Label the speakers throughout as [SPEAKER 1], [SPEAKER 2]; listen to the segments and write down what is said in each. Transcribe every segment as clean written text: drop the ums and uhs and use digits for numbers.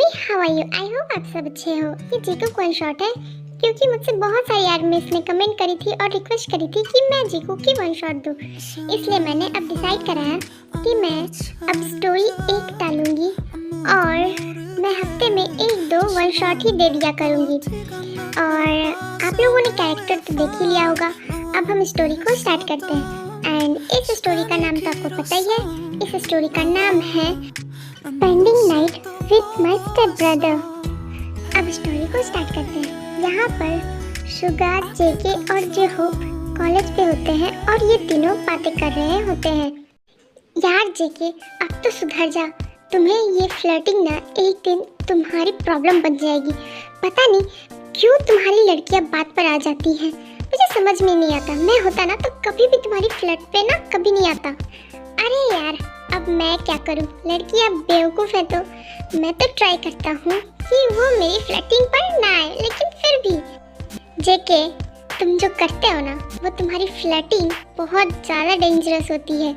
[SPEAKER 1] Mummy how are you? I hope आप सब अच्छे हो। ये जीको वन शॉट है क्योंकि मुझसे बहुत सारी आर्मीज ने कमेंट करी थी और रिक्वेस्ट करी थी कि मैं जीको की वन शॉट दूं। इसलिए मैंने अब डिसाइड करा है कि मैं अब स्टोरी एक डालूंगी और मैं हफ्ते में एक दो वन शॉट ही दे दिया करूंगी। और आप लोगों ने कैरेक्टर तो देख ही लिया होगा। अब हम स्टोरी को स्टार्ट करते हैं। एंड इस स्टोरी का नाम तो आपको पता ही है। इस स्टोरी का नाम है spending night with my step brother. अब स्टोरी को स्टार्ट करते हैं। यहाँ पर शुगार, जेके और जेहोप कॉलेज पे होते हैं और ये तीनों बातें कर रहे होते हैं। यार जेके, अब तो सुधर जा। तुम्हें ये फ्लर्टिंग ना एक दिन तुम्हारी प्रॉब्लम बन जाएगी। पता नहीं क्यों तुम्हारी लड़कियां बात पर आ जाती हैं। मुझे समझ में नहीं आता। मैं होता ना तो कभी भी तुम्हारी फ्लर्ट पे ना कभी नहीं आता। अरे यार, अब मैं क्या करूं? लड़कियां बेवकूफ़ है तो मैं तो ट्राई करता हूँ कि वो मेरी फ्लर्टिंग पर ना आए, लेकिन फिर भी जेके, तुम जो करते हो ना वो तुम्हारी फ्लर्टिंग बहुत ज़्यादा डेंजरस होती है।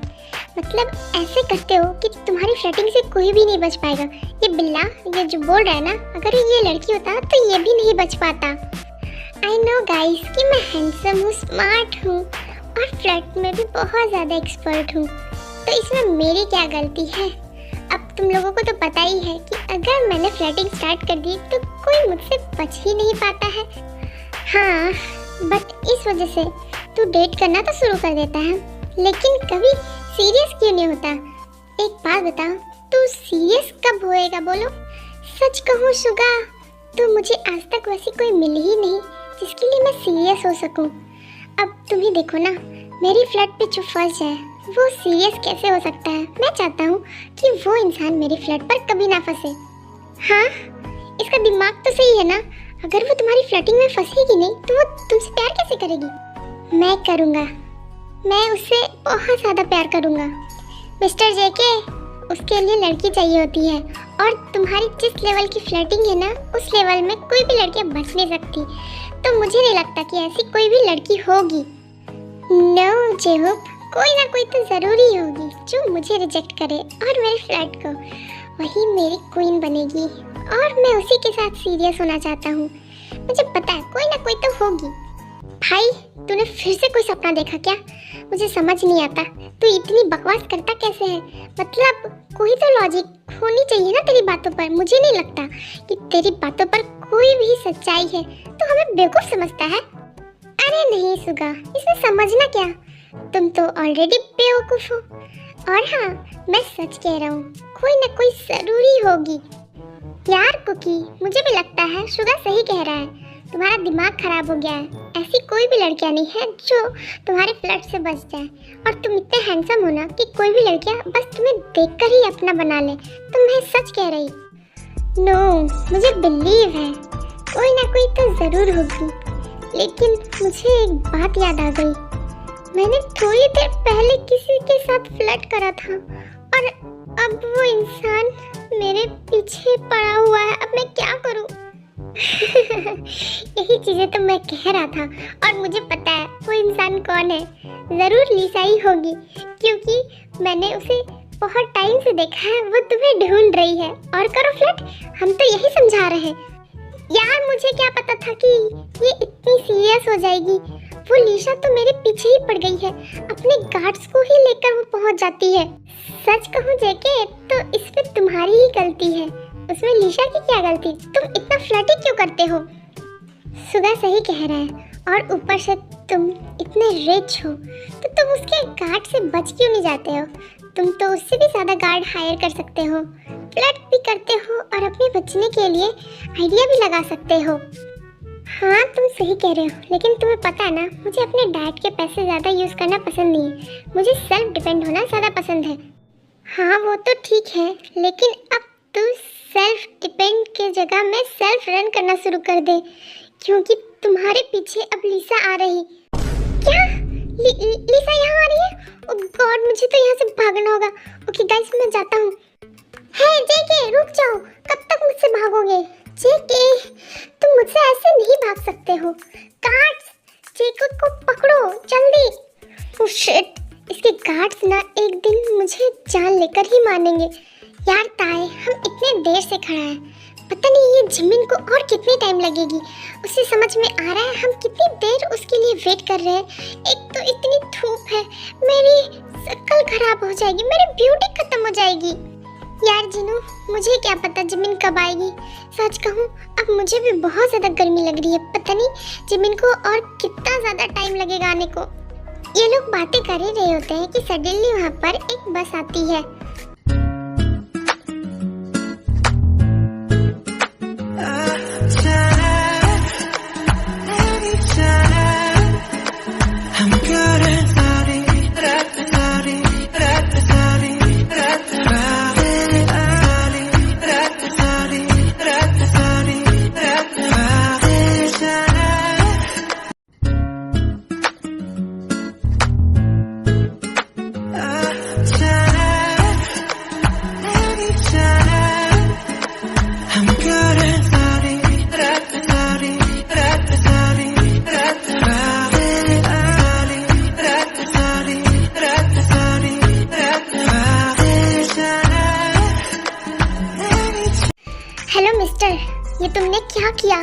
[SPEAKER 1] मतलब ऐसे करते हो कि तुम्हारी फ्लर्टिंग से कोई भी नहीं बच पाएगा। ये बिल्ला ये जो बोल रहा है ना, अगर ये लड़की होता तो ये भी नहीं बच पाता। आई नो गाइस कि मैं हैंडसम हूँ, स्मार्ट हूँ और फ्लर्ट में भी बहुत ज़्यादा एक्सपर्ट हूँ, तो इसमें मेरी क्या गलती है? अब तुम लोगों को तो पता ही है कि अगर मैंने फ्लर्टिंग स्टार्ट कर दी तो कोई मुझसे बच ही नहीं पाता है। हाँ, बट इस वजह से तू डेट करना तो शुरू कर देता है, लेकिन कभी सीरियस क्यों नहीं होता? एक बात बता, तू सीरियस कब होएगा बोलो? सच कहूँ शुगा, तो मुझे आज तक वैसी कोई मिली ही नहीं जिसके लिए मैं सीरियस हो सकूं। अब तुम ही देखो ना, मेरी फ्लर्ट पे जो फंस जाए वो सीरियस कैसे हो सकता है? मैं चाहता हूँ कि वो इंसान मेरी फ्लर्ट पर कभी ना फंसे। हाँ, इसका दिमाग तो सही है ना। अगर वो तुम्हारी फ्लर्टिंग में फंसेगी नहीं तो वो तुमसे प्यार कैसे करेगी? मैं करूँगा, मैं उससे बहुत ज़्यादा प्यार करूँगा। मिस्टर जेके, उसके लिए लड़की चाहिए होती है और तुम्हारी जिस लेवल की फ्लर्टिंग है ना, उस लेवल में कोई भी लड़की बच नहीं सकती। तो मुझे नहीं लगता कि ऐसी कोई भी लड़की होगी। नो जेहोप, कोई ना कोई तो ज़रूरी होगी जो मुझे रिजेक्ट करे और मेरे फ्लर्ट को, वही मेरी क्वीन बनेगी और मैं उसी के साथ सीरियस होना चाहता हूँ। मुझे पता है कोई ना कोई तो होगी। भाई, तूने फिर से कोई सपना देखा क्या? मुझे समझ नहीं आता, तू इतनी बकवास करता कैसे है? मतलब कोई तो लॉजिक होनी चाहिए ना तेरी बातों पर। मुझे नहीं लगता कि तेरी बातों पर कोई भी सच्चाई है। तो हमें बेवकूफ़ समझता है? अरे नहीं सुगा, इसमें समझना क्या? तुम तो ऑलरेडी बेवकूफ़ हो। और हाँ, मैं सच कह रहा हूँ, कोई ना कोई ज़रूरी होगी। यार कुकी, मुझे भी लगता है शुगा सही कह रहा है। तुम्हारा दिमाग खराब हो गया है। ऐसी कोई भी लड़कियां नहीं है जो तुम्हारे फ्लर्ट से बच जाए। और तुम इतने हैंडसम हो ना कि कोई भी लड़कियां बस तुम्हें देखकर ही अपना बना ले। तुम मैं सच कह रही। नो, मुझे बिलीव है कोई ना कोई तो ज़रूर होगी। लेकिन मुझे एक बात याद आ गई। मैंने थोड़ी देर पहले किसी के साथ फ्लर्ट करा था और अब वो इंसान मेरे पीछे पड़ा हुआ है। अब मैं क्या करूं? यही चीजें तो मैं कह रहा था और मुझे पता है वो इंसान कौन है। जरूर लिसा ही होगी, क्योंकि मैंने उसे बहुत टाइम से देखा है। वो तुम्हें ढूंढ रही है। और करो फ्लर्ट, हम तो यही समझा रहे हैं। यार, मुझे क्या पता था कि ये इतनी सीरियस हो जाएगी। वो लिशा तो मेरे पीछे ही पड़ गई है। अपने गार्ड्स को ही लेकर वो पहुंच जाती है। सच कहूँ जेके, तो इसमें तुम्हारी ही गलती है। उसमें लिशा की क्या गलती? तुम इतना फ्लर्टिंग क्यों करते हो? सुगा सही कह रहा है। और ऊपर से तुम इतने रिच हो तो तुम उसके गार्ड से बच क्यों नहीं जाते हो? तुम तो उससे भी ज़्यादा गार्ड हायर कर सकते हो, फ्लर्ट भी करते हो और अपने बचने के लिए आइडिया भी लगा सकते हो। हाँ, तुम सही कह रहे हो, लेकिन तुम्हें पता है ना, मुझे अपने डैड के पैसे ज़्यादा यूज़ करना पसंद नहीं है। मुझे सेल्फ डिपेंड होना ज़्यादा पसंद है। हाँ, वो तो ठीक है, लेकिन अब तू सेल्फ डिपेंड के जगह में सेल्फ रन करना शुरू कर दे, क्योंकि तुम्हारे पीछे अब लिसा आ रही। क्या? लिसा यहाँ आ रही है? ओह गॉड, मुझे तो यहाँ से भागना होगा। ओके गाइस, मैं जाता हूँ। हे जेके, रुक जाओ। कब तक मुझसे भागोगे? जेके, तुम मुझसे ऐसे नहीं भाग सकते हो। गार्ड्स, जेके को पकड़ो जल्दी। ओह शिट, इसके गार्ड्स ना एक दिन मुझे जान लेकर ही मानेंगे। यार ताए, हम इतने देर से खड़ा हैं, पता नहीं ये जिमिन को और कितनी टाइम लगेगी। उसे समझ में आ रहा है हम कितनी देर उसके लिए वेट कर रहे हैं। एक तो इतनी धूप है, मेरी शक्ल खराब हो जाएगी, मेरी ब्यूटी खत्म हो जाएगी। यार जिनू, मुझे क्या पता जिमिन कब आएगी। सच कहूँ अब मुझे भी बहुत ज़्यादा गर्मी लग रही है। पता नहीं जिमिन को और कितना ज़्यादा टाइम लगेगा आने को। ये लोग बातें कर ही रहे होते हैं कि सडनली वहाँ पर एक बस आती है। हेलो मिस्टर, ये तुमने क्या किया?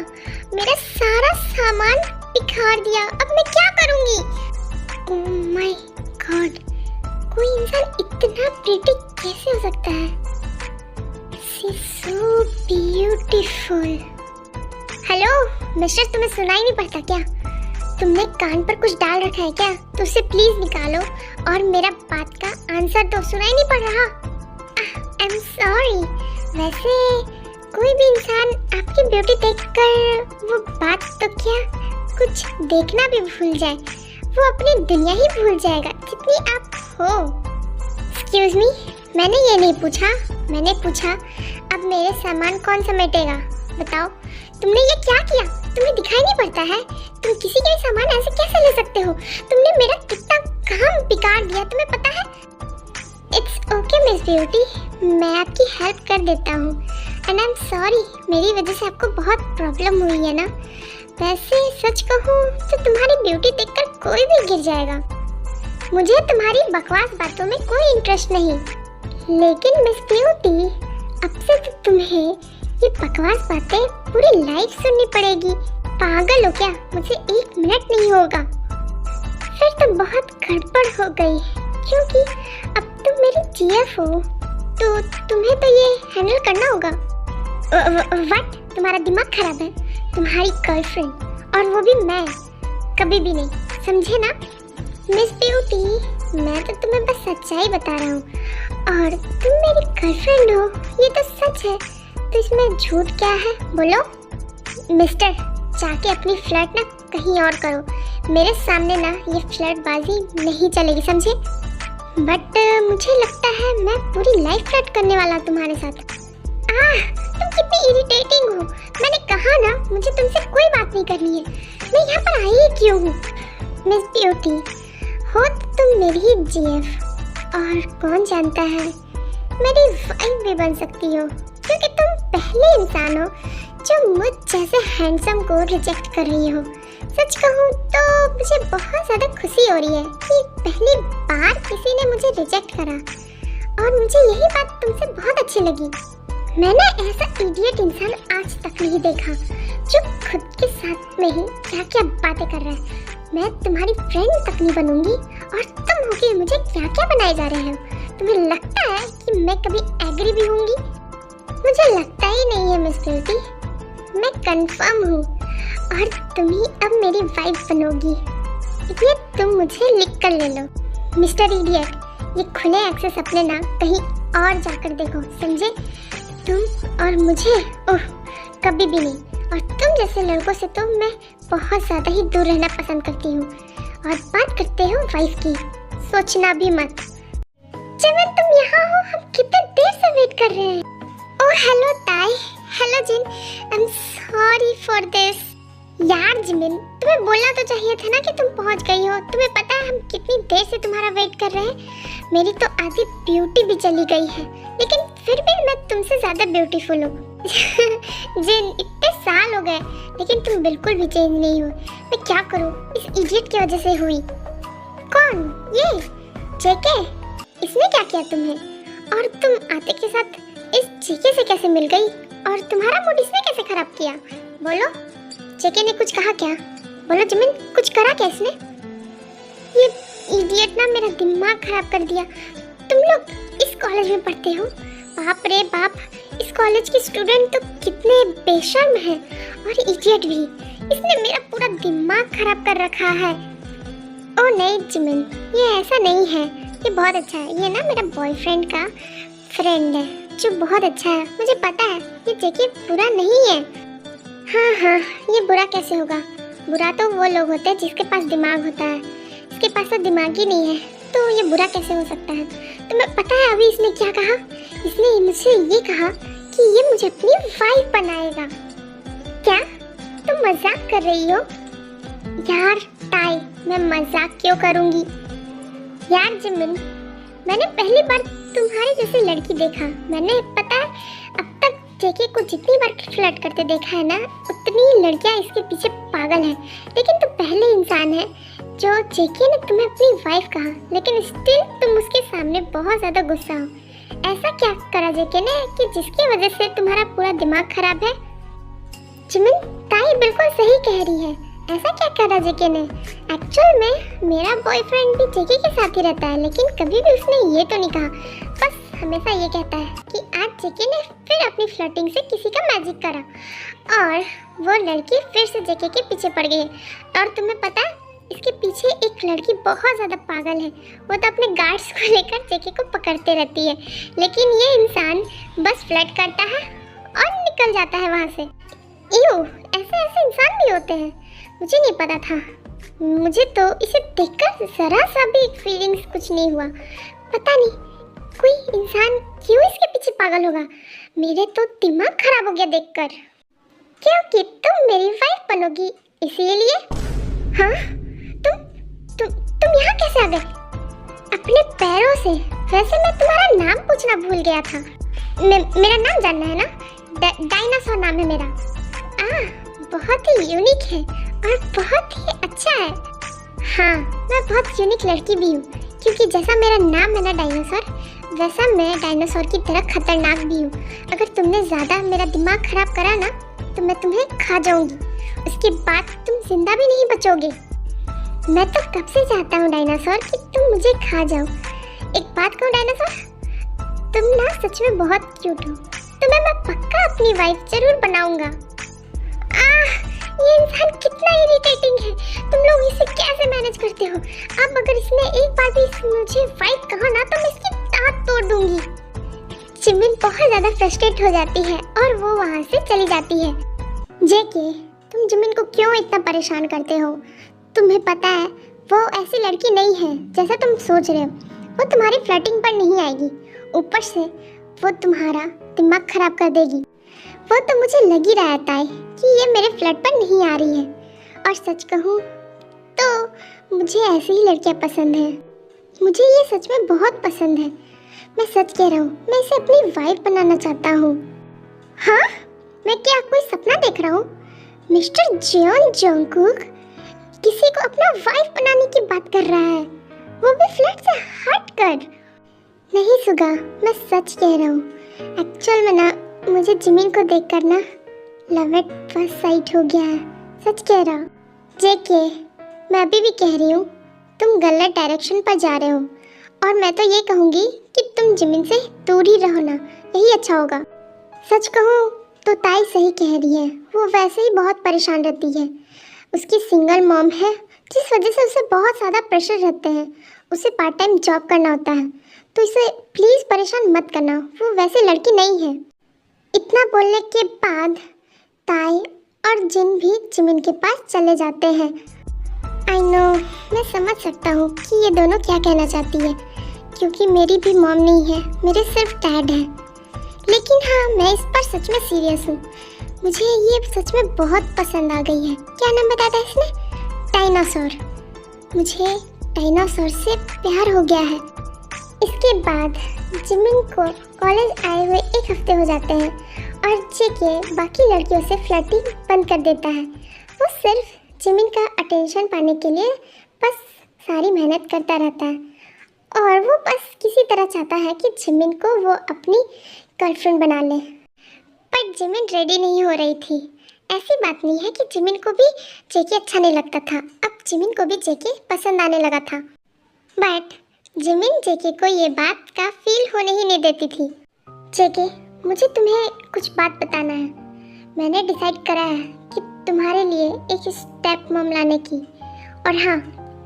[SPEAKER 1] मेरा सारा सामान बिखार दिया। अब मैं क्या करूंगी? ओह माय गॉड, कोई इंसान इतना प्रिटी कैसे हो सकता है? She is so beautiful. Hello mister, तुम्हें सुनाई नहीं पड़ता क्या? तुमने कान पर कुछ डाल रखा है क्या? तो उसे प्लीज निकालो और मेरा बात का आंसर दो। सुनाई नहीं पड़ रहा? आई एम सॉरी। वैसे कोई भी इंसान आपकी ब्यूटी देखकर वो बात तो क्या, कुछ देखना भी भूल जाए, वो अपनी दुनिया ही भूल जाएगा जितनी आप हो। एक्सक्यूज मी, मैंने ये नहीं पूछा, मैंने पूछा अब मेरे सामान कौन समेटेगा? बताओ, तुमने ये क्या किया? तुम्हें दिखाई नहीं पड़ता है? तुम किसी के भी सामान ऐसे कैसे ले सकते हो? तुमने मेरा कितना काम बिगाड़ दिया, तुम्हें पता है? इट्स ओके मिस ब्यूटी, मैं आपकी हेल्प कर देता हूँ। एंड आई एम सॉरी, मेरी वजह से आपको बहुत प्रॉब्लम हुई है ना। वैसे सच कहूँ तो तुम्हारी ब्यूटी देखकर कोई भी गिर जाएगा। मुझे तुम्हारी बकवास बातों में कोई इंटरेस्ट नहीं, लेकिन मिस ब्यूटी अब से तो तुम्हें ये बकवास बातें पूरी लाइफ सुननी पड़ेगी। पागल हो क्या? मुझे 1 मिनट नहीं होगा। फिर तो बहुत गड़बड़ हो गई, क्योंकि अब तुम मेरी जीएफ हो, तो तुम्हें तो ये हैंडल करना होगा। व्हाट? तुम्हारा दिमाग खराब है? तुम्हारी गर्लफ्रेंड, और वो भी मैं, कभी भी नहीं, समझे ना? मिस ब्यूटी, मैं तो तुम्हें बस सच्चाई बता रहा हूँ, और तुम मेरी गर्लफ्रेंड हो, ये तो सच है, तो इसमें झूठ क्या है? बोलो। मिस्टर, जाके अपनी फ्लर्ट ना कहीं और करो, मेरे सामने ना ये फ्लर्टबाजी नहीं चलेगी, समझे? बट मुझे लगता है मैं पूरी लाइफ फ्लर्ट करने वाला तुम्हारे साथ। तुम कितनी इरिटेटिंग हो। मैंने कहा ना, मुझे तुमसे कोई बात नहीं करनी है। मैं यहाँ पर आई ही क्यों हूँ? मिस ब्यूटी, हो तो तुम मेरी ही जीएफ, और कौन जानता है मेरी वाइफ भी बन सकती हो, क्योंकि तुम पहले इंसान हो जो मुझ जैसे हैंडसम को रिजेक्ट कर रही हो। सच कहूँ तो मुझे बहुत ज़्यादा खुशी हो रही है कि पहली बार किसी ने मुझे रिजेक्ट करा, और मुझे यही बात तुमसे बहुत अच्छी लगी। मैंने ऐसा इडियट इंसान आज तक नहीं देखा जो खुद के साथ में ही क्या क्या बातें कर रहा है। मैं तुम्हारी फ्रेंड तक नहीं बनूंगी, और तुम हो के मुझे क्या क्या बनाए जा रहे हो। तुम्हें लगता है कि मैं कभी एग्री भी होंगी? मुझे लगता ही नहीं है मिस ब्यूटी, मैं कंफर्म हूँ, और तुम ही अब मेरी वाइफ बनोगी। ये तुम मुझे लिख कर ले लो। मिस्टर इडियट, ये खुले एक्सेस अपने ना कहीं और जाकर देखो, समझे? तुम और मुझे ओह कभी भी नहीं, और तुम जैसे लड़कों से तो मैं बहुत ज़्यादा ही दूर रहना पसंद करती हूँ। और बात करते हो वाइफ की, सोचना भी मत। जिमिन, तुम यहाँ हो? हम कितने देर से वेट कर रहे हैं। ओह हेलो ताई, hello Jin, I am sorry for this. यार जिमिन, तुम्हें बोलना तो चाहिए था ना कि तुम पहुंच गई हो। तुम्हें पता है हम कितनी देर से तुम्हारा वेट कर रहे हैं। मेरी तो आधी ब्यूटी भी चली गई है, लेकिन फिर भी मैं तुमसे ज़्यादा ब्यूटीफुल हूँ। जिन, इतने साल हो गए लेकिन तुम बिल्कुल भी चेंज नहीं हो। मैं क्या करूँ, इस इडियट की वजह से हुई। कौन? ये जेके? इसने क्या किया तुम्हें? और तुम आते के साथ इस जेके से कैसे मिल गई? और तुम्हारा मूड इसने कैसे खराब किया? बोलो, जेके ने कुछ कहा क्या? बोलो जिमिन, कुछ करा क्या इसने? ये इडियट ना मेरा दिमाग खराब कर दिया। तुम लोग इस कॉलेज में पढ़ते हो? बाप रे बाप, इस कॉलेज के स्टूडेंट तो कितने बेशर्म हैं और इडियट भी। इसने मेरा पूरा दिमाग खराब कर रखा है। ओ नहीं जिमिन, ये ऐसा नहीं है, ये बहुत अच्छा है। ये ना मेरा बॉयफ्रेंड का फ्रेंड है जो बहुत अच्छा है। मुझे पता है ये जेके बुरा नहीं है। हाँ, ये बुरा कैसे होगा? बुरा तो वो लोग होते हैं जिसके पास दिमाग होता है। इसके पास तो दिमाग ही नहीं है, तो ये बुरा कैसे हो सकता है? तुम्हें पता है अभी इसने क्या कहा? इसने मुझसे ये कहा कि ये मुझे अपनी वाइफ बनाएगा। क्या तुम मजाक कर रही हो? यार टाई, मैं मजाक क्यों करूंगी? यार जिमिन, मैंने पहली बार तुम्हारी जैसी लड़की देखा। मैंने पता है अब तक जेके को जितनी बार फ्लर्ट करते देखा है ना, उतनी लड़कियां इसके पीछे पागल हैं। लेकिन तुम पहले इंसान है जो जेके ने तुम्हें अपनी वाइफ कहा, लेकिन स्टिल तुम उसके सामने बहुत ज्यादा गुस्सा हो। ऐसा क्या करा जेके ने कि जिसकी वजह से तुम्हारा पूरा दिमाग खराब है? जिमिन, ताई बिल्कुल सही कह रही है। ऐसा क्या करा जेके ने? एक्चुअल में मेरा बॉयफ्रेंड भी जेके के साथ ही रहता है, लेकिन कभी भी उसने ये तो नहीं कहा। बस हमेशा ये कहता है कि आज जेके ने फिर अपनी फ्लर्टिंग से किसी का मैजिक करा और वो लड़की फिर से जेके के पीछे पड़ गई है। और तुम्हें पता है इसके पीछे एक लड़की बहुत ज़्यादा पागल है। वो तो अपने गार्ड्स को लेकर जेके को पकड़ते रहती है, लेकिन ये इंसान बस फ्लर्ट करता है और निकल जाता है वहाँ से। यूँ ऐसे ऐसे इंसान भी होते हैं, मुझे नहीं पता था। मुझे तो इसे देखकर जरा सा भी फीलिंग्स कुछ नहीं हुआ। पता नहीं कोई इंसान क्यों इसके पीछे पागल होगा। मेरे तो दिमाग खराब हो गया देखकर। क्योंकि तुम मेरी वाइफ बनोगी इसीलिए। हाँ, तुम यहाँ कैसे आ गए? अपने पैरों से। वैसे मैं तुम्हारा नाम पूछना भूल गया था। मेरा नाम जानना है ना? डायनासोर नाम है मेरा। बहुत ही यूनिक है और बहुत ही अच्छा है। हाँ, मैं बहुत यूनिक लड़की भी हूँ, क्योंकि जैसा मेरा नाम है ना डायनासोर, वैसा मैं डायनासोर की तरह खतरनाक भी हूँ। अगर तुमने ज़्यादा मेरा दिमाग खराब करा ना, तो मैं तुम्हें खा जाऊंगी। उसके बाद तुम जिंदा भी नहीं बचोगे। मैं तो कब से चाहता हूँ डायनासोर कि तुम मुझे खा जाओ। एक बात कहूँ डायनासोर, तुम ना सच में बहुत क्यूट हो। तुम्हें मैं पक्का अपनी वाइफ जरूर बनाऊंगा। ये इंसान कितना इरिटेटिंग है। तुम लोग इसे कैसे मैनेज करते हो? अब अगर इसने एक बार भी मुझे वाइफ कहा ना, तो मैं इसकी दांत तोड़ दूंगी। जिमिन बहुत ज्यादा फ्रस्ट्रेट हो जाती है और वो वहाँ से चली जाती है। जेके, तुम जिमिन को क्यों इतना परेशान करते हो? तुम्हें पता है वो ऐसी लड़की नहीं है जैसा तुम सोच रहे हो। वो तुम्हारी फ्लर्टिंग पर नहीं आएगी, ऊपर से वो तुम्हारा दिमाग खराब कर देगी। वो तो मुझे लग ही रहा है ताई कि ये मेरे फ्लर्ट पर नहीं आ रही है। और सच कहूँ तो मुझे ऐसी ही लड़कियाँ पसंद हैं। मुझे ये सच में बहुत पसंद है। मैं सच कह रहा हूँ, मैं इसे अपनी वाइफ बनाना चाहता हूँ। हाँ, मैं क्या कोई सपना देख रहा हूँ? मिस्टर जियोन जोंगकुक किसी को अपना वाइफ बनाने की बात कर रहा है, वो भी फ्लर्ट से हट कर। नहीं सुगा, मैं सच कह रहा हूँ। एक्चुअल में ना मुझे जिमिन को देखकर ना लव एट फर्स्ट साइट हो गया है। सच कह रहा हूँ। जेके, मैं अभी भी कह रही हूँ, तुम गलत डायरेक्शन पर जा रहे हो और मैं तो ये कहूँगी कि तुम जिमिन से दूर ही रहो ना, यही अच्छा होगा। सच कहूँ तो ताई सही कह रही है। वो वैसे ही बहुत परेशान रहती है। उसकी सिंगल मॉम है, जिस वजह से उसे बहुत ज़्यादा प्रेशर रहते हैं। उसे पार्ट टाइम जॉब करना होता है, तो इसे प्लीज़ परेशान मत करना। वो वैसे लड़की नहीं है। इतना बोलने के बाद ताई और जिन भी जिमिन के पास चले जाते हैं। आई नो, मैं समझ सकता हूँ कि ये दोनों क्या कहना चाहती है, क्योंकि मेरी भी मॉम नहीं है, मेरे सिर्फ डैड है। लेकिन हाँ, मैं इस पर सच में सीरियस हूँ। मुझे ये सच में बहुत पसंद आ गई है। क्या नाम बताया था इसने? डायनासोर। मुझे डायनासोर से प्यार हो गया है। इसके बाद जिमिन को कॉलेज आए हुए 1 हफ्ते हो जाते हैं और जेके बाकी लड़कियों से फ्लर्टिंग बंद कर देता है। वो सिर्फ जिमिन का अटेंशन पाने के लिए बस सारी मेहनत करता रहता है और वो बस किसी तरह चाहता है कि जिमिन को वो अपनी गर्लफ्रेंड बना ले। पर आज जिमिन रेडी नहीं हो रही थी। ऐसी बात नहीं है कि जिमिन को भी जेके अच्छा नहीं लगता था। अब जिमिन को भी जेके पसंद आने लगा था, बट जिमिन जेके को ये बात का फील होने ही नहीं देती थी। जेके, मुझे तुम्हें कुछ बात बताना है। मैंने डिसाइड करा है कि तुम्हारे लिए एक स्टेप मॉम लाने की। और हाँ,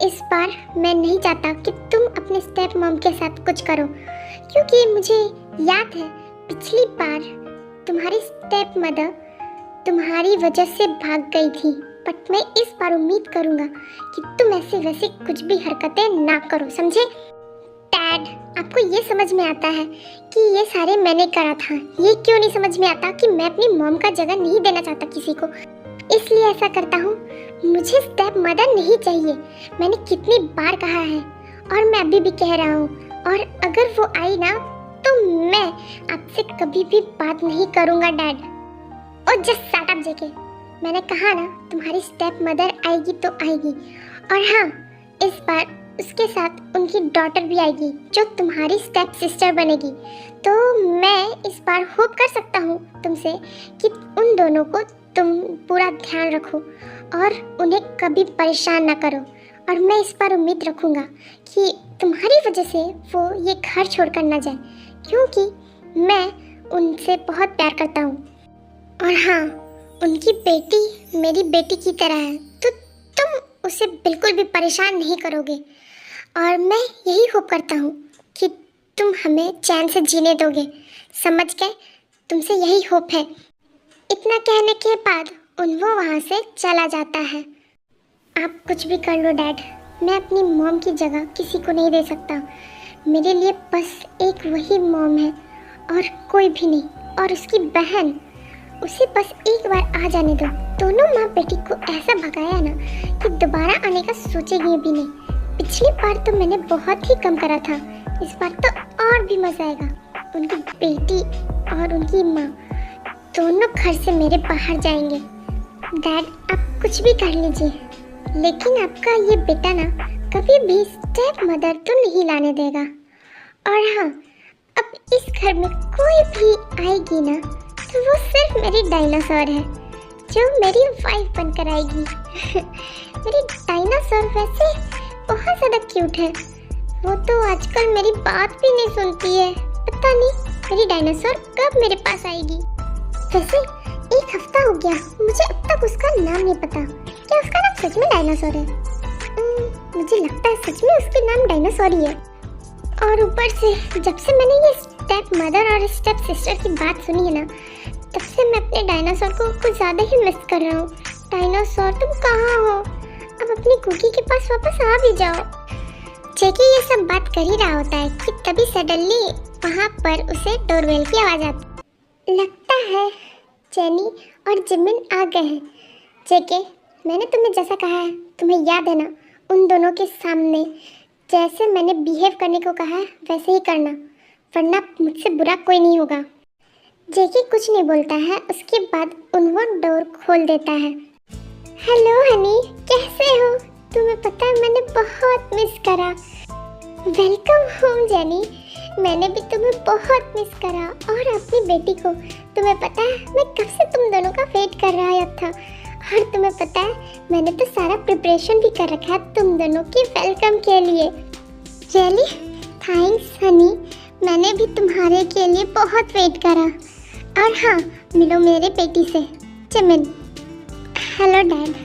[SPEAKER 1] इस बार मैं नहीं चाहता कि तुम अपने स्टेप मॉम के साथ कुछ करो, क्योंकि मुझे याद है पिछली बार तुम्हारी स्टेप मदर तुम्हारी वजह से भाग गई थी। बट मैं इस बार उम्मीद करूँगा कि तुम ऐसे वैसे कुछ भी हरकतें ना करो, समझे? डैड, आपको ये समझ में आता है कि ये सारे मैंने करा था। ये क्यों नहीं समझ में आता कि मैं अपनी मॉम का जगह नहीं देना चाहता किसी को, इसलिए ऐसा करता हूँ। मुझे स्टेप मदर नहीं चाहिए। मैंने कितनी बार कहा है और मैं अभी भी कह रहा हूँ, और अगर वो आई ना तो मैं आपसे कभी भी बात नहीं करूँगा डैड। और जस्ट शट अप जेके, मैंने कहा ना तुम्हारी स्टेप मदर आएगी तो आएगी, और हाँ, इस बार उसके साथ उनकी डॉटर भी आएगी जो तुम्हारी स्टेप सिस्टर बनेगी। तो मैं इस बार होप कर सकता हूँ तुमसे कि उन दोनों को तुम पूरा ध्यान रखो और उन्हें कभी परेशान ना करो। और मैं इस बार उम्मीद रखूँगा कि तुम्हारी वजह से वो ये घर छोड़कर ना जाए, क्योंकि मैं उनसे बहुत प्यार करता हूँ। और हाँ, उनकी बेटी मेरी बेटी की तरह है, तो तुम उसे बिल्कुल भी परेशान नहीं करोगे। और मैं यही होप करता हूँ कि तुम हमें चैन से जीने दोगे, समझ गए? तुमसे यही होप है। इतना कहने के बाद वो वहाँ से चला जाता है। आप कुछ भी कर लो डैड, मैं अपनी मॉम की जगह किसी को नहीं दे सकता। मेरे लिए बस एक वही मॉम है और कोई भी नहीं। और उसकी बहन, उसे बस एक बार आ जाने दो। दोनों माँ बेटी को ऐसा भगाया ना कि दोबारा आने का सोचेगी भी नहीं। पिछली बार तो मैंने बहुत ही कम करा था, इस बार तो और भी मजा आएगा। उनकी बेटी और उनकी माँ दोनों घर से मेरे बाहर जाएंगे। डैड, आप कुछ भी कर लीजिए, लेकिन आपका ये बेटा ना कभी भी स्टेप मदर तो नहीं लाने देगा। और हाँ, अब इस घर में कोई भी आएगी ना तो वो सिर्फ मेरी डायनासोर है जो मेरी वाइफ बनकर आएगी। मेरी डायनासोर वैसे बहुत ज़्यादा क्यूट है, वो तो आजकल मेरी बात भी नहीं सुनती है। पता नहीं मेरी डायनासोर कब मेरे पास आएगी। वैसे 1 हफ्ता हो गया, मुझे अब तक उसका नाम नहीं पता। क्या उसका नाम सच में डायनासोर है? मुझे लगता है सच में उसके नाम डायनासोर ही है। और ऊपर से जब से मैंने ये स्टेप मदर और स्टेप सिस्टर की बात सुनी है ना, तब से मैं अपने डायनासोर को कुछ ज़्यादा ही मिस कर रहा हूँ। डायनासोर, तुम कहाँ हो? अब अपनी कुकी के पास वापस आ भी जाओ। जेके ये सब बात कर ही रहा होता है कि तभी सडनली वहाँ पर उसे डोरबेल की आवाज़ आती। लगता है जेनी और जिमिन आ गए हैं। जेके, मैंने तुम्हें जैसा कहा है, तुम्हें याद है ना? उन दोनों के सामने जैसे मैंने बिहेव करने को कहा है वैसे ही करना, वरना मुझसे बुरा कोई नहीं होगा। जेके कुछ नहीं बोलता है, उसके बाद वो डोर खोल देता है। हेलो हनी, कैसे हो? तुम्हें पता है मैंने बहुत मिस करा। वेलकम होम जेनी, मैंने भी तुम्हें बहुत मिस करा और अपनी बेटी को। तुम्हें पता है मैं कब से तुम दोनों का वेट कर रहा था, और तुम्हें पता है मैंने तो सारा प्रिपरेशन भी कर रखा है तुम दोनों के वेलकम के लिए। रियली थैंक्स हनी, मैंने भी तुम्हारे के लिए बहुत वेट करा। और हाँ, मिलो मेरे बेटी से, जिमिन। हेलो डैड,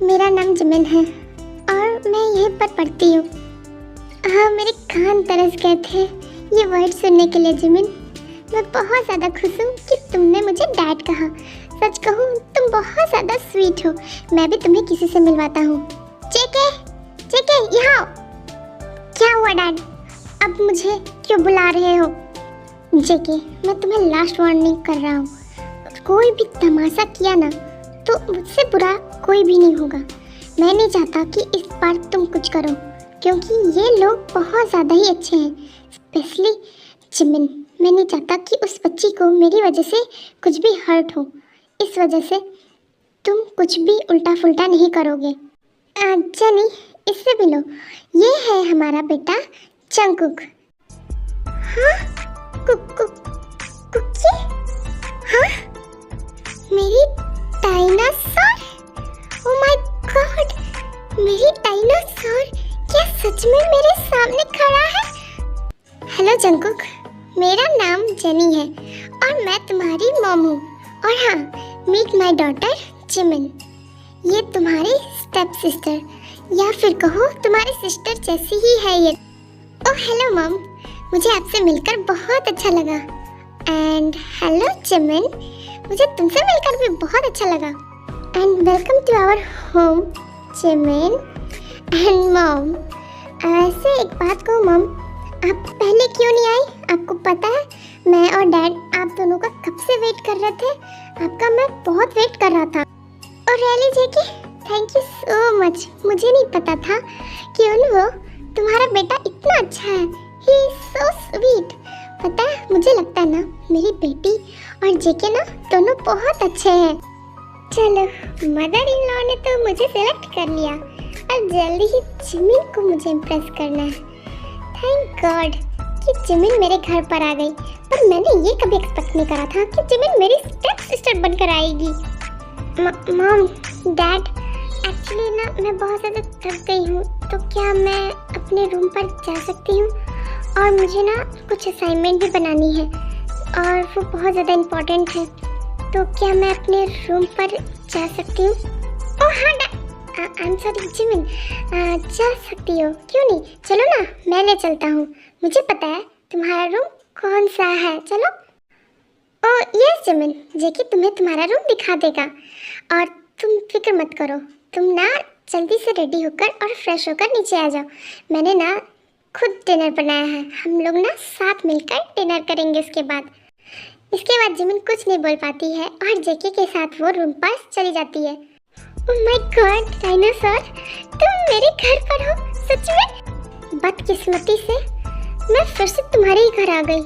[SPEAKER 1] मेरा नाम जिमिन है और मैं यहीं पर पढ़ती हूँ। हाँ, मेरे कान तरस गए थे ये वर्ड सुनने के लिए जिमिन। मैं बहुत ज़्यादा खुश हूँ कि तुमने मुझे डैड कहा। सच कहूँ तुम बहुत ज़्यादा स्वीट हो। मैं भी तुम्हें किसी से मिलवाता हूँ। जेके, जेके यहाँ आओ। क्या हुआ डैड? अब मुझे क्यों बुला रहे हो? जेके, मैं तुम्हें लास्ट वार्निंग कर रहा हूँ, कोई भी तमाशा किया ना तो मुझसे बुरा कोई भी नहीं होगा। मैं नहीं चाहता कि इस बार तुम कुछ करो, क्योंकि ये लोग बहुत ज़्यादा ही अच्छे हैं, स्पेशली जिमिन। मैं नहीं चाहता कि उस बच्ची को मेरी वजह से कुछ भी हर्ट हो। इस वजह से तुम कुछ भी उल्टा फुल्टा नहीं करोगे। जेनी, इससे भी लो, ये है हमारा बेटा जंगकुक। हाँ, कुकी? हाँ, तुम्हारी मॉम हूँ। और हाँ, मीट माय डॉटर जिमिन। ये तुम्हारी स्टेप सिस्टर, या फिर कहो तुम्हारी सिस्टर जैसी ही है ये। ओह हेलो मॉम, मुझे आपसे मिलकर बहुत अच्छा लगा। एंड हेलो जिमिन, मुझे तुमसे मिलकर भी बहुत अच्छा लगा। And welcome to our home Jimin and mom. ऐसे एक बात कहूँ मॉम, आप पहले क्यों नहीं आई? आपको पता है मैं और डैड आप दोनों का कब से वेट कर रहे थे। आपका मैं बहुत वेट कर रहा था। और रियली जेकी, थैंक यू सो मच। मुझे नहीं पता था कि वो तुम्हारा बेटा इतना अच्छा है। He is so sweet. पता है, मुझे लगता है ना मेरी बेटी और जेके ना दोनों बहुत अच्छे हैं। चलो, मदर इन लॉ ने तो मुझे सेलेक्ट कर लिया और जल्दी ही जिमिन को मुझे इम्प्रेस करना है। थैंक गॉड कि जिमिन मेरे घर पर आ गई। पर मैंने ये कभी एक्सपेक्ट नहीं करा था कि जिमिन मेरी स्टेप सिस्टर बनकर आएगी। मॉम, डैड, एक्चुअली ना मैं बहुत ज़्यादा थक गई हूँ, तो क्या मैं अपने रूम पर जा सकती हूँ? और मुझे ना कुछ असाइनमेंट भी बनानी है और वो बहुत ज़्यादा इम्पोर्टेंट है। तो क्या मैं अपने रूम पर जा सकती हूँ? ओह हाँ आई एम सॉरी जिमिन, जा सकती हो, क्यों नहीं। चलो ना, मैं ले चलता हूँ। मुझे पता है तुम्हारा रूम कौन सा है। चलो। ओह यस जिमिन, जेकी तुम्हें तुम्हारा रूम दिखा देगा। और तुम फिक्र मत करो, तुम ना जल्दी से रेडी होकर और फ्रेश होकर नीचे आ जाओ। मैंने ना खुद डिनर बनाया है। हम लोग ना साथ मिलकर डिनर करेंगे। इसके बाद जिमिन कुछ नहीं बोल पाती है और जेकी के साथ वो रूम पर चली जाती है। ओह माय गॉड डायनासोर, तुम मेरे घर पर हो सच में? बदकिस्मती से मैं फिर से तुम्हारे ही घर आ गई।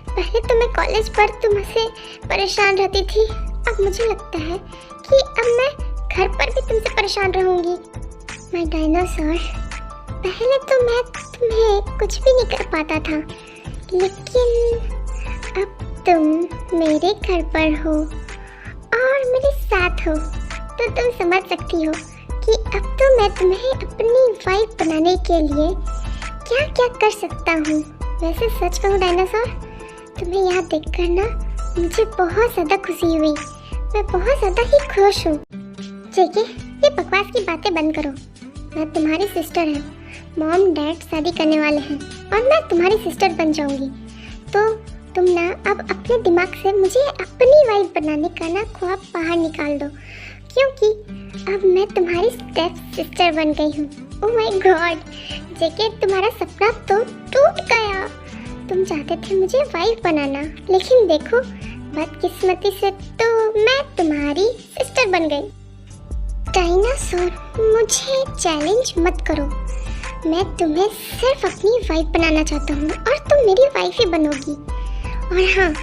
[SPEAKER 1] पहले तो मैं कॉलेज पर तुमसे परेशान रहती थी, अब मुझे लगता है कि अब मैं घर पर भी तुमसे परेशान रहूंगी। माय डायनासोर, पहले तो मैं तुम्हें कुछ भी नहीं कर पाता था, लेकिन अब तुम मेरे घर पर हो और मेरे साथ हो, तो तुम समझ सकती हो कि अब तो मैं तुम्हें अपनी वाइफ बनाने के लिए क्या क्या कर सकता हूँ। वैसे सच कहूँ डायनासोर, तुम्हें यहाँ देखकर ना मुझे बहुत ज़्यादा खुशी हुई। मैं बहुत ज़्यादा ही खुश हूँ। ठीक है, ये बकवास की बातें बंद करो। मैं तुम्हारी सिस्टर हूँ। मॉम डैड शादी करने वाले हैं और मैं तुम्हारी सिस्टर बन जाऊँगी। तो तुम ना अब अपने दिमाग से मुझे अपनी वाइफ बनाने का ना ख्वाब बाहर निकाल दो, क्योंकि अब मैं तुम्हारी स्टेप सिस्टर बन गई हूँ। ओह माय गॉड जेके, तुम्हारा सपना तो टूट गया। तुम चाहते थे मुझे वाइफ बनाना, लेकिन देखो बदकिस्मती से तो मैं तुम्हारी सिस्टर बन गई। डायनासोर, मुझे चैलेंज मत करो। मैं तुम्हें सिर्फ अपनी वाइफ बनाना चाहता हूँ और तुम मेरी वाइफ ही बनोगी। और हाँ,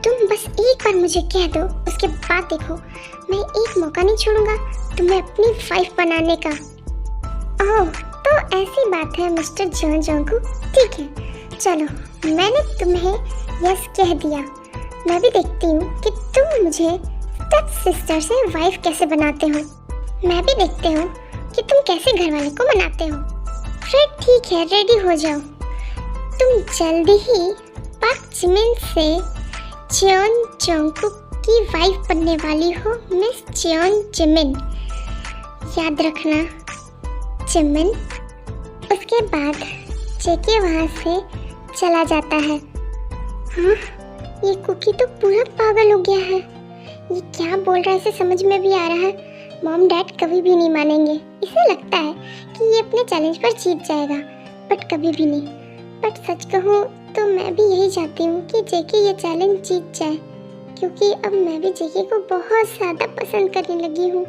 [SPEAKER 1] तुम बस एक बार मुझे कह दो, उसके बाद देखो मैं एक मौका नहीं छोड़ूंगा तुम्हें अपनी वाइफ बनाने का। ओह, तो ऐसी बात है मिस्टर जॉन जोंगू। ठीक है, चलो मैंने तुम्हें यस कह दिया। मैं भी देखती हूँ कि तुम मुझे स्टेप सिस्टर से वाइफ कैसे बनाते हो। मैं भी देखती हूँ कि तुम कैसे घर वाले को मनाते हो। फिर ठीक है, रेडी हो जाओ। तुम जल्दी ही पार्क जिमिन से जॉन जोंगू की वाइफ बनने वाली हो, मिस जॉन जिमिन। याद रखना जिमिन। उसके बाद जेके वहाँ से चला जाता है। हाँ, ये कुकी तो पूरा पागल हो गया है। ये क्या बोल रहा है इसे समझ में भी आ रहा है। मॉम डैड कभी भी नहीं मानेंगे। इसे लगता है कि ये अपने चैलेंज पर जीत जाएगा, बट कभी भी नहीं। बट सच कहूँ तो मैं भी यही चाहती हूँ कि जेके ये चैलेंज जीत जाए, क्योंकि अब मैं भी जेके को बहुत ज़्यादा पसंद करने लगी हूँ।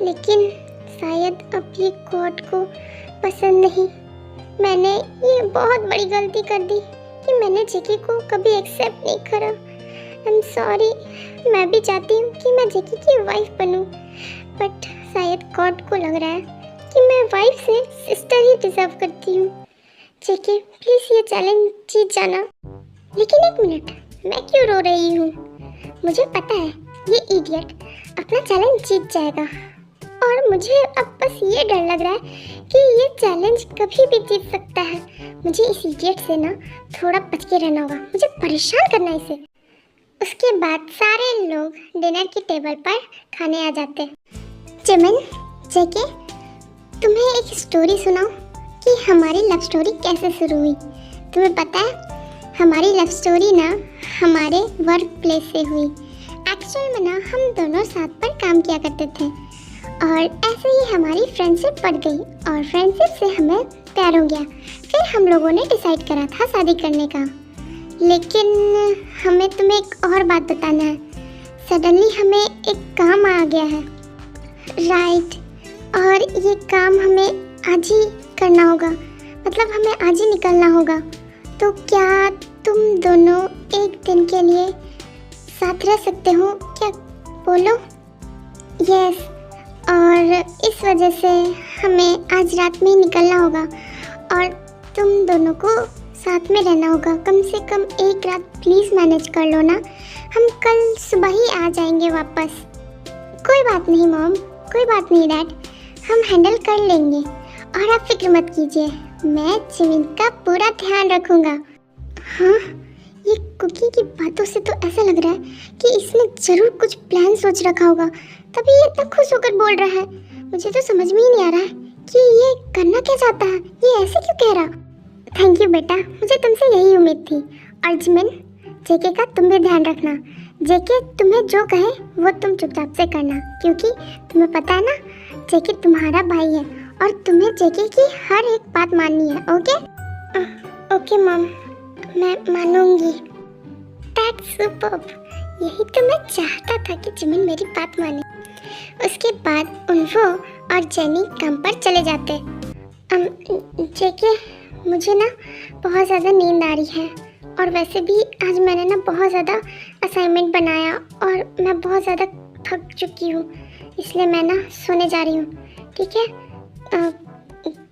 [SPEAKER 1] लेकिन शायद अब ये गॉड को पसंद नहीं। मैंने ये बहुत बड़ी गलती कर दी कि मैंने जेके को कभी एक्सेप्ट नहीं करा। आई एम सॉरी। मैं भी चाहती हूँ कि मैं जेके की वाइफ बनूँ, बट शायद गॉड को लग रहा है कि मैं वाइफ से सिस्टर ही डिजर्व करती हूँ। जेके प्लीज़ ये चैलेंज जीत जाना। लेकिन एक मिनट, मैं क्यों रो रही हूँ? मुझे पता है ये इडियट अपना चैलेंज जीत जाएगा, और मुझे अब बस ये डर लग रहा है कि ये चैलेंज कभी भी जीत सकता है। मुझे इस इडियट से ना थोड़ा बच के रहना होगा। मुझे परेशान करना है इसे। उसके बाद सारे लोग डिनर की टेबल पर खाने आ जाते। जिमिन, जेके, तुम्हें एक स्टोरी सुनाऊं कि हमारी लव स्टोरी कैसे शुरू हुई। तुम्हें पता है हमारी लव स्टोरी ना हमारे वर्क प्लेस से हुई। एक्चुअल में ना हम दोनों साथ पर काम किया करते थे और ऐसे ही हमारी फ्रेंडशिप बढ़ गई और फ्रेंडशिप से हमें प्यार हो गया। फिर हम लोगों ने डिसाइड करा था शादी करने का। लेकिन हमें तुम्हें एक और बात बताना है। सडनली हमें एक काम आ गया है, राइट, और ये काम हमें आज ही करना होगा, मतलब हमें आज ही निकलना होगा। तो क्या तुम दोनों एक दिन के लिए साथ रह सकते हो क्या? बोलो। यस, और इस वजह से हमें आज रात में ही निकलना होगा और तुम दोनों को साथ में रहना होगा। कम से कम एक रात प्लीज़ मैनेज कर लो ना। हम कल सुबह ही आ जाएंगे वापस। कोई बात नहीं मॉम, कोई बात नहीं डैड, हम हैंडल कर लेंगे और आप फिक्र मत कीजिए, मैं जिमिन का पूरा ध्यान रखूँगा। हाँ, ये कुकी की बातों से तो ऐसा लग रहा है कि इसने ज़रूर कुछ प्लान सोच रखा होगा, तभी ये इतना खुश होकर बोल रहा है। मुझे तो समझ में ही नहीं आ रहा है कि ये करना क्या चाहता है, ये ऐसे क्यों कह रहा। थैंक यू बेटा, मुझे तुमसे यही उम्मीद थी। और जिमिन, जेके का तुम भी ध्यान रखना। जेके तुम्हें जो कहे वो तुम चुपचाप से करना, क्योंकि तुम्हें पता है ना जेके तुम्हारा भाई है और तुम्हें जेके की हर एक बात माननी है। ओके? ओके मॉम, मैं मानूंगी। दैट्स सुपर्ब, यही तो मैं चाहता था कि जिमिन मेरी बात माने। उसके बाद उन्फो और जेनी काम पर चले जाते। जेके, मुझे ना बहुत ज़्यादा नींद आ रही है और वैसे भी आज मैंने ना बहुत ज़्यादा असाइनमेंट बनाया और मैं बहुत ज़्यादा थक चुकी हूँ, इसलिए मैं ना सोने जा रही हूँ। ठीक है,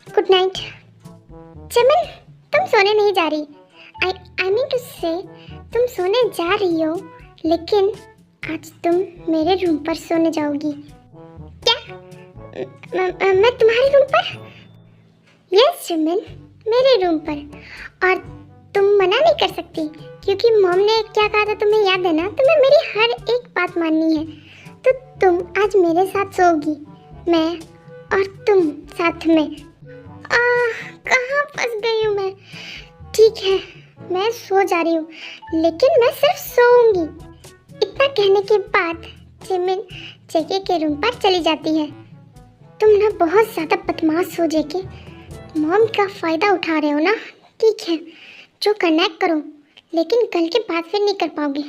[SPEAKER 1] गुड नाइट। जिमिन, तुम सोने नहीं जा रही। आई मीन टू से तुम सोने जा रही हो, लेकिन आज तुम मेरे रूम पर सोने जाओगी। क्या? मैं तुम्हारे रूम पर? यस जिमिन, मेरे रूम पर। और तुम मना नहीं कर सकती, क्योंकि मॉम ने क्या कहा था तुम्हें याद है ना? तुम्हें मेरी हर एक बात माननी है। तो तुम आज मेरे साथ सोओगी, मैं और तुम साथ में। कहाँ फंस गई हूँ मैं? ठीक है, मैं सो जा रही हूँ, लेकिन मैं सिर्फ सोऊंगी। इतना कहने के बाद जिमिन जेके के रूम पर चली जाती है। तुम ना बहुत ज़्यादा बदमाश हो जेके, मॉम का फ़ायदा उठा रहे हो ना। ठीक है, जो करना है करो, लेकिन कल के बाद फिर नहीं कर पाओगे।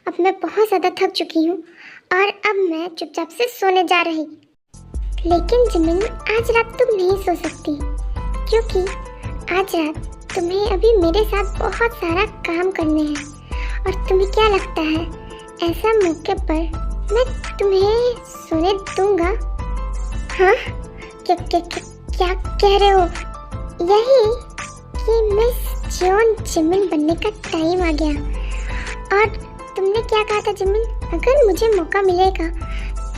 [SPEAKER 1] अब मैं बहुत ज़्यादा थक चुकी हूँ और अब मैं चुपचाप से सोने जा रही। लेकिन जिमिन, आज रात तुम नहीं सो सकती, क्योंकि आज रात तुम्हें अभी मेरे साथ बहुत सारा काम करने हैं। और तुम्हें क्या लगता है ऐसा मौके पर मैं तुम्हें सोने दूंगा? हाँ, क्या कह रहे हो? यही कि मिस जॉन जिमिन बनने का टाइम आ गया। और तुमने क्या कहा था जिमिन? अगर मुझे मौका मिलेगा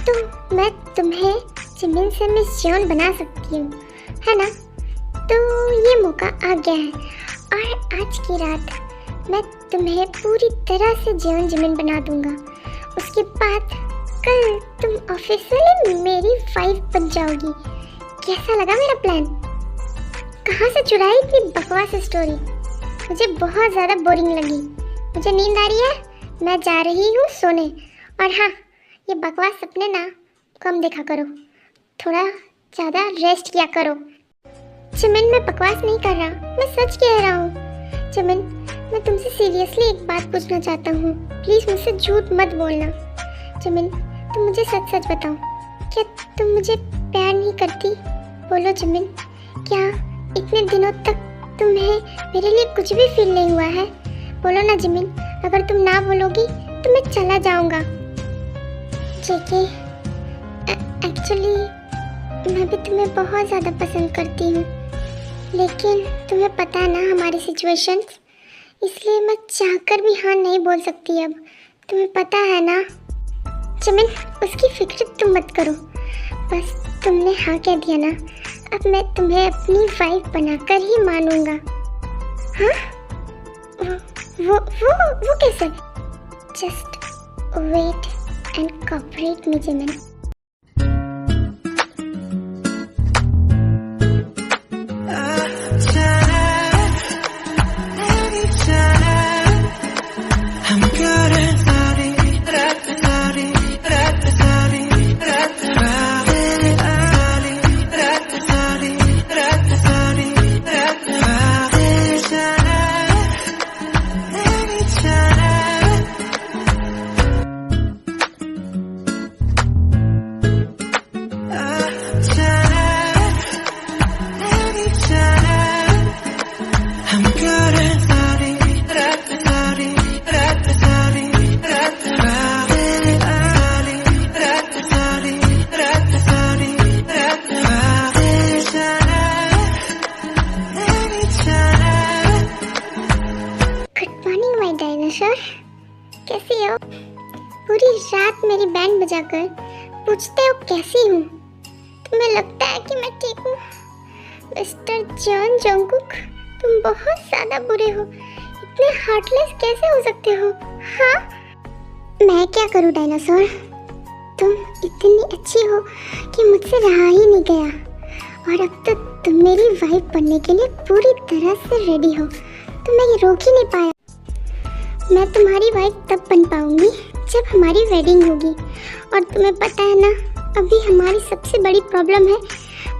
[SPEAKER 1] तो मैं तुम्हें जिमिन से मिस जॉन बना सकती हूँ, है ना? तो ये मौका आ गया है और आज की रात मैं तुम्हें पूरी तरह से जॉन जिमिन बना दूंगा। उसके बाद कल तुम ऑफिशियली मेरी वाइफ बन जाओगी। कैसा लगा मेरा प्लान? कहाँ से चुराई इतनी बकवास स्टोरी? मुझे बहुत ज़्यादा बोरिंग लगी, मुझे नींद आ रही है, मैं जा रही हूँ सोने। और हाँ, ये बकवास सपने ना कम देखा करो, थोड़ा ज़्यादा रेस्ट किया करो। जिमिन, मैं बकवास नहीं कर रहा, मैं सच कह रहा हूँ। जिमिन, मैं तुमसे सीरियसली एक बात पूछना चाहता हूँ, प्लीज़ मुझसे झूठ मत बोलना। जिमिन, तुम मुझे सच सच बताओ, क्या तुम मुझे प्यार नहीं करती? बोलो जिमिन, क्या इतने दिनों तक तुम्हें मेरे लिए कुछ भी फील नहीं हुआ है? बोलो ना जिमिन, अगर तुम ना बोलोगी तो मैं चला जाऊँगा। जेके, एक्चुअली मैं भी तुम्हें बहुत ज़्यादा पसंद करती हूँ, लेकिन तुम्हें पता है ना हमारी सिचुएशंस, इसलिए मैं चाहकर भी हाँ नहीं बोल सकती। अब तुम्हें पता है ना जिमिन, उसकी फिक्र तुम मत करो, बस तुमने हाँ कह दिया ना, अब मैं तुम्हें अपनी वाइफ बनाकर ही मानूंगा। हाँ? वो कैसे? Just wait and cooperate me, Jimin. कैसी हो? पूरी रात मेरी बैंड बजाकर पूछते हो कैसी हूँ। तुम्हें लगता है कि मैं ठीक हूँ? मिस्टर जॉन जंगकुक, तुम बहुत ज़्यादा बुरे हो। इतने हार्टलेस कैसे हो सकते हो? हाँ, मैं क्या करूँ डायनासोर? तुम इतनी अच्छी हो कि मुझसे रहा ही नहीं गया, और अब तो तुम मेरी वाइफ बनने के लिए पूरी तरह से रेडी हो। तुम्हें ये रोक ही नहीं पाया। मैं तुम्हारी वाइफ तब बन पाऊंगी जब हमारी वेडिंग होगी। और तुम्हें पता है ना, अभी हमारी सबसे बड़ी प्रॉब्लम है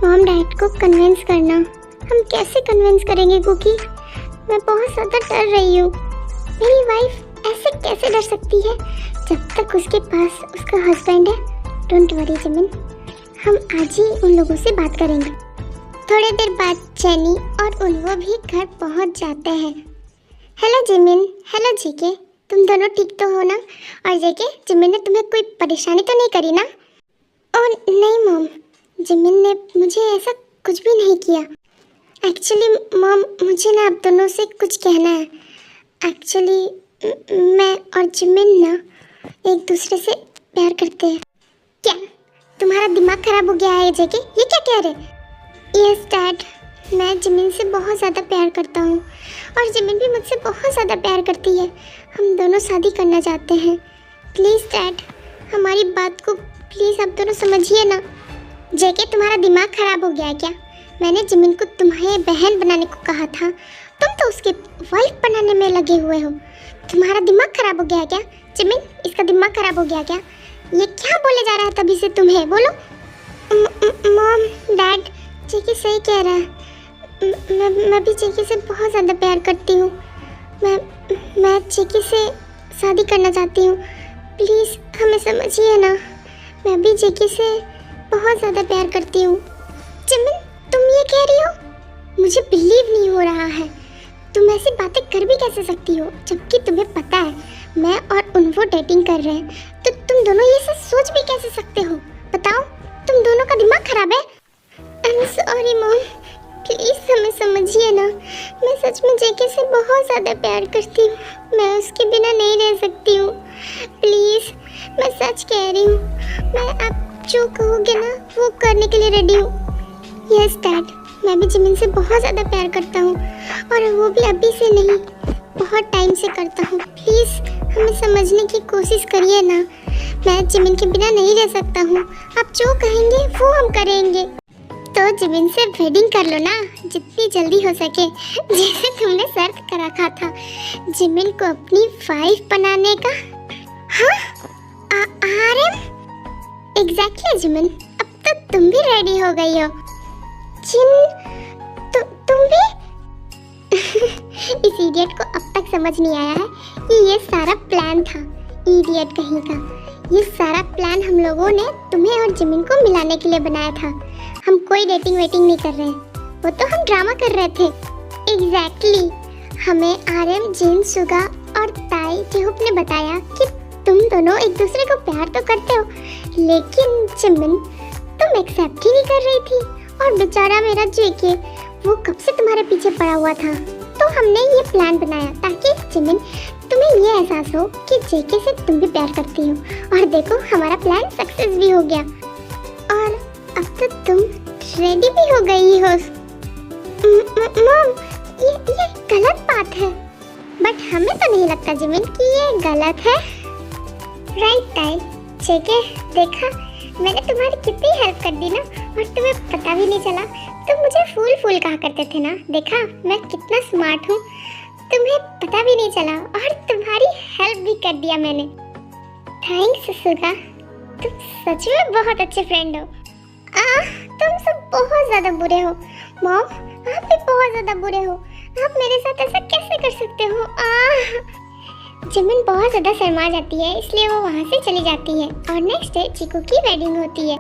[SPEAKER 1] मॉम डैड को कन्विंस करना। हम कैसे कन्विंस करेंगे कुकी? मैं बहुत ज़्यादा डर रही हूँ। मेरी वाइफ ऐसे कैसे डर सकती है जब तक उसके पास उसका हस्बैंड है। डोंट वरी जिमिन, हम आज ही उन लोगों से बात करेंगे। थोड़ी देर बाद जेनी और उन्वो भी घर पहुँच जाते हैं। हेलो जिमिन, हेलो जेके, तुम दोनों ठीक तो हो ना? और जेके, जिमिन ने तुम्हें कोई परेशानी तो नहीं करी ना? ओह नहीं मॉम, जिमिन ने मुझे ऐसा कुछ भी नहीं किया। एक्चुअली मॉम, मुझे ना आप दोनों से कुछ कहना है। एक्चुअली मैं और जिमिन ना एक दूसरे से प्यार करते हैं। क्या तुम्हारा दिमाग खराब हो गया है जेके? ये क्या कह रहे? यस डैड, मैं जिमिन से बहुत ज़्यादा प्यार करता हूँ और जिमिन भी मुझसे बहुत ज़्यादा प्यार करती है। हम दोनों शादी करना चाहते हैं। प्लीज़ डैड, हमारी बात को प्लीज़ आप दोनों समझिए ना। जेके, तुम्हारा दिमाग ख़राब हो गया है क्या? मैंने जिमिन को तुम्हें बहन बनाने को कहा था, तुम तो उसके वाइफ बनाने में लगे हुए हो। तुम्हारा दिमाग ख़राब हो गया है क्या? जिमिन, इसका दिमाग ख़राब हो गया क्या? ये क्या बोले जा रहा है तभी से तुम्हें? बोलो। मॉम डैड, जेके सही कह रहा है। मैं भी जेके से बहुत ज़्यादा प्यार करती हूँ। मैं जेके से शादी करना चाहती हूँ। प्लीज़ हमें समझिए ना, मैं भी जेके से बहुत ज़्यादा प्यार करती हूँ। जिमिन, तुम ये कह रही हो? मुझे बिलीव नहीं हो रहा है। तुम ऐसी बातें कर भी कैसे सकती हो, जबकि तुम्हें पता है मैं और उन्वो डेटिंग कर रहे हैं। तो तुम दोनों ये सब सोच भी कैसे सकते हो? बताओ, तुम दोनों का दिमाग खराब है? आई एम सॉरी मॉम, प्लीज़ हमें समझिए ना। मैं सच में जेके से बहुत ज़्यादा प्यार करती हूँ। मैं उसके बिना नहीं रह सकती हूँ। प्लीज़, मैं सच कह रही हूँ। मैं आप जो कहोगे ना वो करने के लिए रेडी हूँ। यस डैड, मैं भी जिमिन से बहुत ज़्यादा प्यार करता हूँ, और वो भी अभी से नहीं, बहुत टाइम से करता हूँ। प्लीज़ हमें समझने की कोशिश करिए ना। मैं जिमिन के बिना नहीं रह सकता हूँ। आप जो कहेंगे वो हम करेंगे। तो जिमिन से वेडिंग कर लो ना, जितनी जल्दी हो सके, जैसे तुमने शर्त कर रखा था जिमिन को अपनी वाइफ बनाने का। हाँ आर्यन, एग्जैक्टली जिमिन, अब तो तुम भी रेडी हो गई हो। तुम भी? इस इडियट को अब तक समझ नहीं आया है कि ये सारा प्लान था। इडियट कहीं का। ये सारा प्लान हम लोगों ने तुम्हें और जिमिन को मिलाने के लिए बनाया था। हम कोई डेटिंग वेटिंग नहीं कर रहे हैं, वो तो हम ड्रामा कर रहे थे। एग्जैक्टली, हमें आर्यन, जिन, सुगा और ताई जेहुप ने बताया कि तुम दोनों एक दूसरे को प्यार तो करते हो, लेकिन जिमिन तुम एक्सेप्ट ही नहीं कर रही थी। और बेचारा मेरा जेके, वो कब से तुम्हारे पीछे पड़ा हुआ था। तो हमने ये प्लान बनाया ताकि जिमिन तुम्हें ये एहसास हो कि जेके से तुम भी प्यार करती हो। और देखो, हमारा प्लान सक्सेस भी हो गया, और अब तो तुम रेडी भी हो गई हो। मॉम, ये गलत बात है। बट हमें तो नहीं लगता जिमिन कि ये गलत है। Right time. ठीक देखा, मैंने तुम्हारी कितनी हेल्प कर दी ना, और तुम्हें पता भी नहीं चला। तुम मुझे फूल फूल कहा करते थे ना, देखा मैं कितना स्मार्ट हूँ, तुम्हें पता भी नहीं चला और तुम्हारी हेल्प भी कर दिया मैंने। थैंक्स सुगा, तुम सच में बहुत अच्छे फ्रेंड हो। तुम सब बहुत ज्यादा बुरे हो मॉम, आप भी बहुत ज्यादा बुरे हो। आप मेरे साथ ऐसा कैसे कर सकते हो? जिमिन बहुत ज्यादा शर्मा जाती है, इसलिए वो वहाँ से चली जाती है और नेक्स्ट डे चीकू की वेडिंग होती है।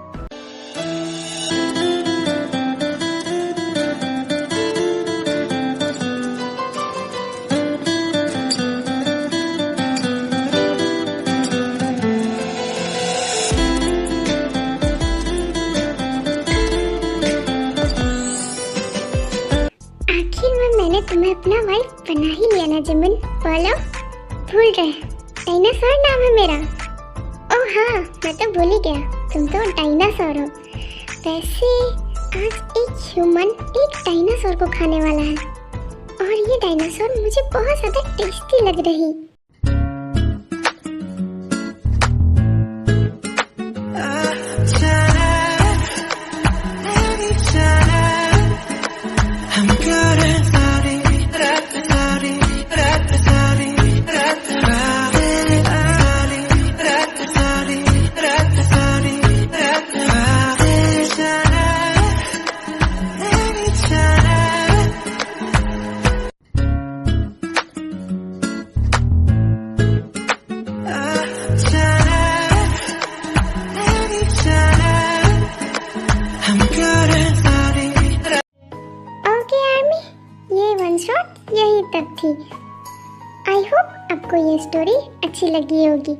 [SPEAKER 1] मैंने तुम्हें अपना वाइफ बना ही लिया ना जिमिन। बोलो, भूल रहे? डायनासोर नाम है मेरा। ओह हाँ, मैं तो भूल ही गया, तुम तो डायनासोर हो। वैसे आज एक ह्यूमन एक डायनासोर को खाने वाला है और ये डायनासोर मुझे बहुत ज्यादा टेस्टी लग रही। यही तक थी। आई होप आपको ये स्टोरी अच्छी लगी होगी।